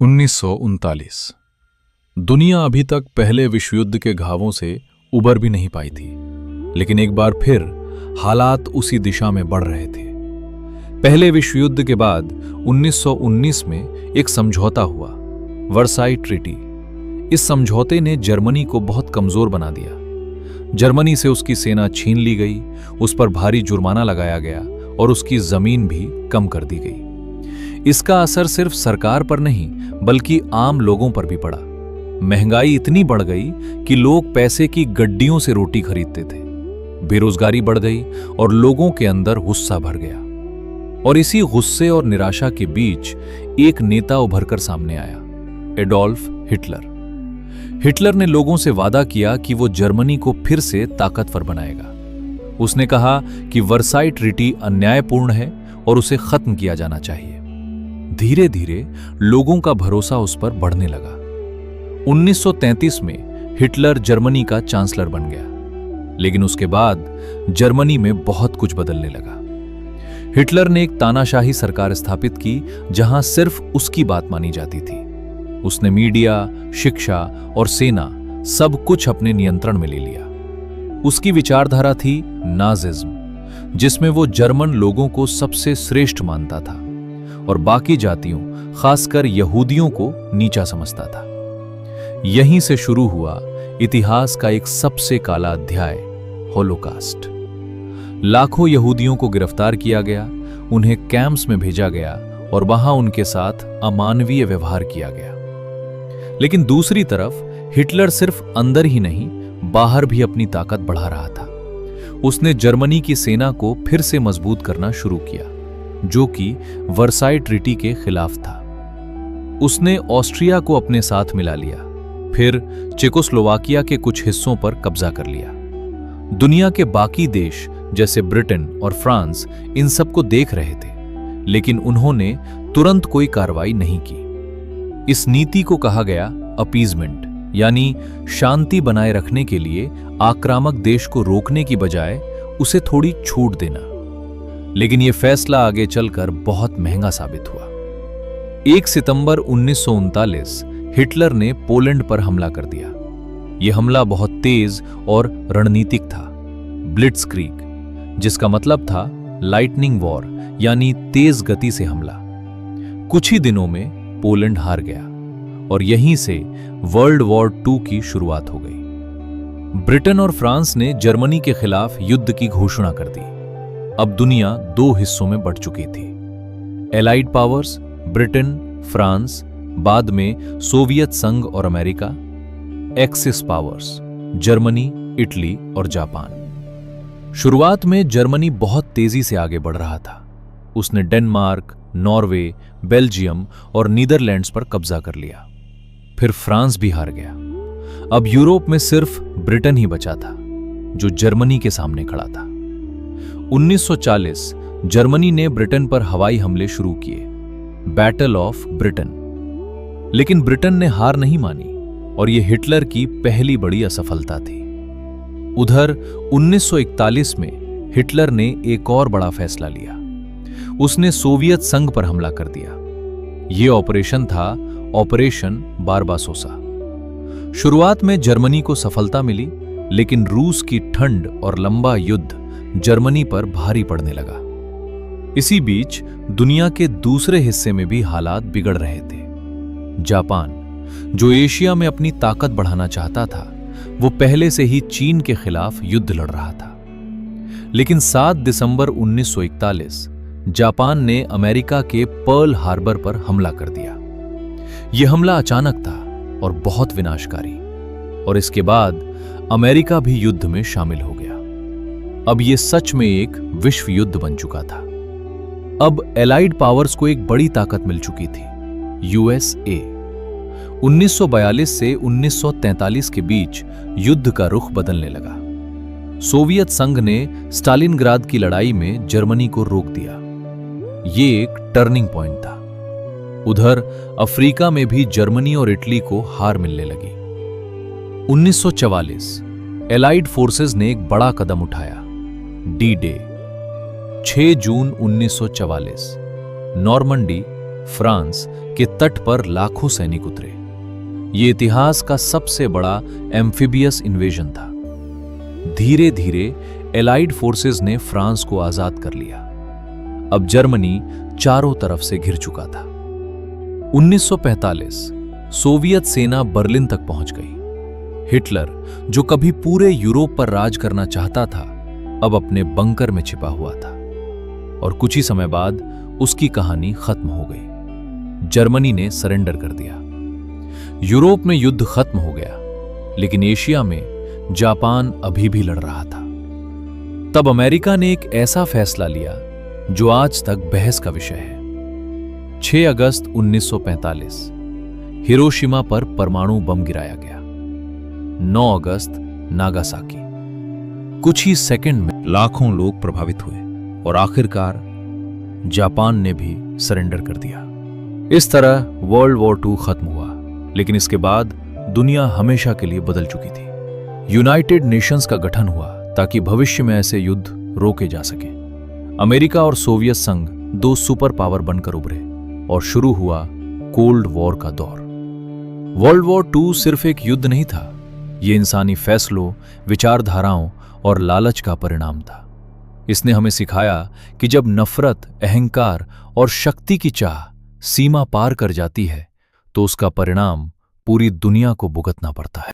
1939। दुनिया अभी तक पहले विश्व युद्ध के घावों से उबर भी नहीं पाई थी, लेकिन एक बार फिर हालात उसी दिशा में बढ़ रहे थे। पहले विश्व युद्ध के बाद 1919 में एक समझौता हुआ, वर्साई ट्रीटी। इस समझौते ने जर्मनी को बहुत कमजोर बना दिया। जर्मनी से उसकी सेना छीन ली गई, उस पर भारी जुर्माना लगाया गया और उसकी जमीन भी कम कर दी गई। इसका असर सिर्फ सरकार पर नहीं बल्कि आम लोगों पर भी पड़ा। महंगाई इतनी बढ़ गई कि लोग पैसे की गड्डियों से रोटी खरीदते थे। बेरोजगारी बढ़ गई और लोगों के अंदर गुस्सा भर गया। और इसी गुस्से और निराशा के बीच एक नेता उभरकर सामने आया, एडोल्फ हिटलर। हिटलर ने लोगों से वादा किया कि वो जर्मनी को फिर से ताकतवर बनाएगा। उसने कहा कि वर्साई ट्रीटी अन्यायपूर्ण है और उसे खत्म किया जाना चाहिए। धीरे धीरे लोगों का भरोसा उस पर बढ़ने लगा। 1933 में हिटलर जर्मनी का चांसलर बन गया, लेकिन उसके बाद जर्मनी में बहुत कुछ बदलने लगा। हिटलर ने एक तानाशाही सरकार स्थापित की जहां सिर्फ उसकी बात मानी जाती थी। उसने मीडिया, शिक्षा और सेना सब कुछ अपने नियंत्रण में ले लिया। उसकी विचारधारा थी नाजिज्म, जिसमें वो जर्मन लोगों को सबसे श्रेष्ठ मानता था और बाकी जातियों, खासकर यहूदियों को नीचा समझता था। यहीं से शुरू हुआ इतिहास का एक सबसे काला अध्याय, होलोकास्ट। लाखों यहूदियों को गिरफ्तार किया गया, उन्हें कैंप्स में भेजा गया और वहां उनके साथ अमानवीय व्यवहार किया गया। लेकिन दूसरी तरफ हिटलर सिर्फ अंदर ही नहीं, बाहर भी अपनी ताकत बढ़ा रहा था। उसने जर्मनी की सेना को फिर से मजबूत करना शुरू किया, जो कि वर्साई ट्रीटी के खिलाफ था। उसने ऑस्ट्रिया को अपने साथ मिला लिया, फिर चेकोस्लोवाकिया के कुछ हिस्सों पर कब्जा कर लिया। दुनिया के बाकी देश जैसे ब्रिटेन और फ्रांस इन सबको देख रहे थे, लेकिन उन्होंने तुरंत कोई कार्रवाई नहीं की। इस नीति को कहा गया अपीजमेंट, यानी शांति बनाए रखने के लिए आक्रामक देश को रोकने की बजाय उसे थोड़ी छूट देना। लेकिन यह फैसला आगे चलकर बहुत महंगा साबित हुआ। 1 सितंबर 1939 हिटलर ने पोलैंड पर हमला कर दिया। यह हमला बहुत तेज और रणनीतिक था, ब्लिट्जक्रीग, जिसका मतलब था लाइटनिंग वॉर, यानी तेज गति से हमला। कुछ ही दिनों में पोलैंड हार गया और यहीं से वर्ल्ड वॉर 2 की शुरुआत हो गई। ब्रिटेन और फ्रांस ने जर्मनी के खिलाफ युद्ध की घोषणा कर दी। अब दुनिया 2 हिस्सों में बढ़ चुकी थी, एलाइड पावर्स ब्रिटेन, फ्रांस, बाद में सोवियत संघ और America, axis powers Germany, Italy और जापान। शुरुआत में जर्मनी बहुत तेजी से आगे बढ़ रहा था। उसने डेनमार्क, नॉर्वे, बेल्जियम और नीदरलैंड्स पर कब्जा कर लिया। फिर फ्रांस भी हार गया। अब यूरोप में सिर्फ ब्रिटेन ही बचा था, जो जर्मनी के सामने खड़ा था। 1940 जर्मनी ने ब्रिटेन पर हवाई हमले शुरू किए, बैटल ऑफ ब्रिटेन। लेकिन ब्रिटेन ने हार नहीं मानी और यह हिटलर की पहली बड़ी असफलता थी। उधर 1941 में हिटलर ने एक और बड़ा फैसला लिया। उसने सोवियत संघ पर हमला कर दिया। यह ऑपरेशन था ऑपरेशन बारबासोसा। शुरुआत में जर्मनी को सफलता मिली, लेकिन रूस की ठंड और लंबा युद्ध जर्मनी पर भारी पड़ने लगा। इसी बीच दुनिया के दूसरे हिस्से में भी हालात बिगड़ रहे थे। जापान, जो एशिया में अपनी ताकत बढ़ाना चाहता था, वो पहले से ही चीन के खिलाफ युद्ध लड़ रहा था। लेकिन 7 दिसंबर 1941 जापान ने अमेरिका के पर्ल हार्बर पर हमला कर दिया। यह हमला अचानक था और बहुत विनाशकारी, और इसके बाद अमेरिका भी युद्ध में शामिल हो गया। अब यह सच में एक विश्व युद्ध बन चुका था। अब एलाइड पावर्स को एक बड़ी ताकत मिल चुकी थी, यूएसए। 1942 से 1943 के बीच युद्ध का रुख बदलने लगा। सोवियत संघ ने स्टालिनग्राद की लड़ाई में जर्मनी को रोक दिया। ये एक टर्निंग पॉइंट था। उधर अफ्रीका में भी जर्मनी और इटली को हार मिलने लगी। 1944 एलाइड फोर्सेस ने एक बड़ा कदम उठाया, डी डे। 6 जून 1944 नॉर्मंडी, फ्रांस के तट पर लाखों सैनिक उतरे। ये इतिहास का सबसे बड़ा एम्फीबियस इन्वेजन था। धीरे धीरे एलाइड फोर्सेस ने फ्रांस को आजाद कर लिया। अब जर्मनी चारों तरफ से घिर चुका था। 1945 सोवियत सेना बर्लिन तक पहुंच गई। हिटलर, जो कभी पूरे यूरोप पर राज करना चाहता था, अब अपने बंकर में छिपा हुआ था और कुछ ही समय बाद उसकी कहानी खत्म हो गई। जर्मनी ने सरेंडर कर दिया। यूरोप में युद्ध खत्म हो गया, लेकिन एशिया में जापान अभी भी लड़ रहा था। तब अमेरिका ने एक ऐसा फैसला लिया जो आज तक बहस का विषय है। 6 अगस्त 1945 हिरोशिमा पर परमाणु बम गिराया गया। 9 अगस्त नागासाकी। कुछ ही सेकंड में लाखों लोग प्रभावित हुए और आखिरकार जापान ने भी सरेंडर कर दिया। इस तरह वर्ल्ड वॉर 2 खत्म हुआ, लेकिन इसके बाद दुनिया हमेशा के लिए बदल चुकी थी। यूनाइटेड नेशंस का गठन हुआ ताकि भविष्य में ऐसे युद्ध रोके जा सके। अमेरिका और सोवियत संघ 2 सुपर पावर बनकर उभरे और शुरू हुआ कोल्ड वॉर का दौर। वर्ल्ड वॉर 2 सिर्फ एक युद्ध नहीं था, ये इंसानी फैसलों, विचारधाराओं और लालच का परिणाम था। इसने हमें सिखाया कि जब नफरत, अहंकार और शक्ति की चाह सीमा पार कर जाती है, तो उसका परिणाम पूरी दुनिया को भुगतना पड़ता है।